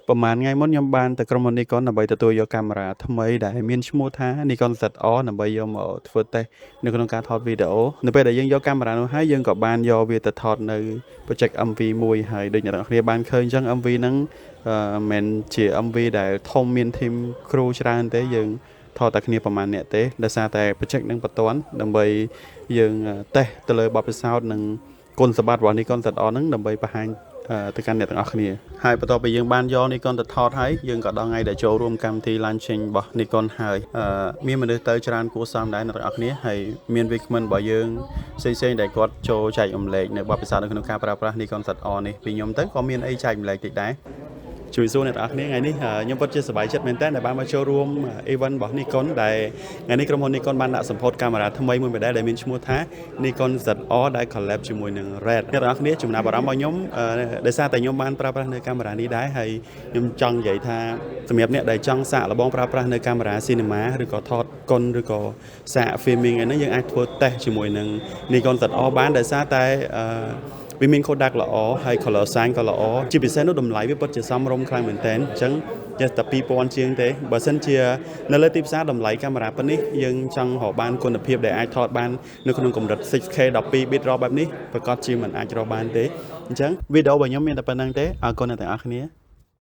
ប្រហែលថ្ងៃមុនខ្ញុំបានទៅក្រុមហ៊ុន Nikon ដើម្បីទទួលយកកាមេរ៉ាថ្មីដែលមានឈ្មោះថា Nikon ZR ដើម្បីយកមកធ្វើតេស្តនៅក្នុងការថតវីដេអូនៅពេលដែលយើងយកកាមេរ៉ានោះហើយយើងក៏បានយកវាទៅថតនៅ project MV មួយហើយដូចអ្នកនរគ្នាបានឃើញអញ្ចឹង MV ហ្នឹងមិនជា MV ដែលធំមាន team crew ច្រើនទេយើងថតតែគ្នាប្រហែលអ្នកទេដោយសារតែ project នឹងបន្ទាន់ដើម្បីយើងតេស្តទៅលើបទពិសោធន៍និងគុណសម្បត្តិរបស់ Nikon ZR ហ្នឹងដើម្បីបង្ហាញទៅកាន់អ្នកទាំងអស់គ្នាហើយបន្ទាប់ពីយើងបានយក Nikon ទៅថតហើយយើងក៏ដល់ថ្ងៃដែលចូលរួមកម្មវិធី launching របស់ Nikon ហើយមានមនុស្សទៅច្រើនគួរសមដែរអ្នកទាំងអស់គ្នាហើយមានវាគ្មិនរបស់យើងផ្សេងៗដែលគាត់ចូលចែករំលែកនៅបទពិសោធន៍នៅក្នុងការប្រើប្រាស់ Nikon ZR នេះពីខ្ញុំទៅក៏មានអីចែករំលែកតិចដែរជួយសួរអ្នកទាំងអស់គ្នាថ្ងៃនេះខ្ញុំពិតជាសប្បាយចិត្តមែនតើដែលបានមកចូលរួម event របស់ Nikon ដែលថ្ងៃនេះក្រុមហ៊ុន Nikon បានដាក់សម្ពោធកាមេរ៉ាថ្មីមួយដែលមានឈ្មោះថា Nikon ZR ដែល collab ជាមួយនឹង Red អ្នកទាំងអស់គ្នាចំណាប់អារម្មណ៍របស់ខ្ញុំដោយសារតែខ្ញុំបានប្រើប្រាស់នៅកាមេរ៉ានេះដែរហើយខ្ញុំចង់និយាយថាសម្រាប់អ្នកដែលចង់សាកល្បងប្រើប្រាស់នៅកាមេរ៉ា cinema ឬក៏ថតកុនឬក៏សាក filming ឯហ្នឹងយើងអាចធ្វើតេស្តជាមួយនឹង Nikon ZR បានដោយសារតែវាមាន Kodak ល្អហើយ color sign ក៏ល្អជាពិសេសនោះតម្លៃវាពិតជាសមរម្យខ្លាំងមែនតើអញ្ចឹងចេះតែ2000ជាងទេបើសិនជានៅលើទីផ្សារតម្លៃកាមេរ៉ាប៉ុណ្នេះយើងចង់រកបានគុណភាពដែលអាចថតបាននៅក្នុងកម្រិត 6K 12 bit RAW បែបនេះប្រកាសជាមិនអាចរកបានទេអញ្ចឹងវីដេអូរបស់ខ្ញុំមានតែប៉ុណ្្នឹងទេអរគុណអ្នកទាំងអស់គ្នា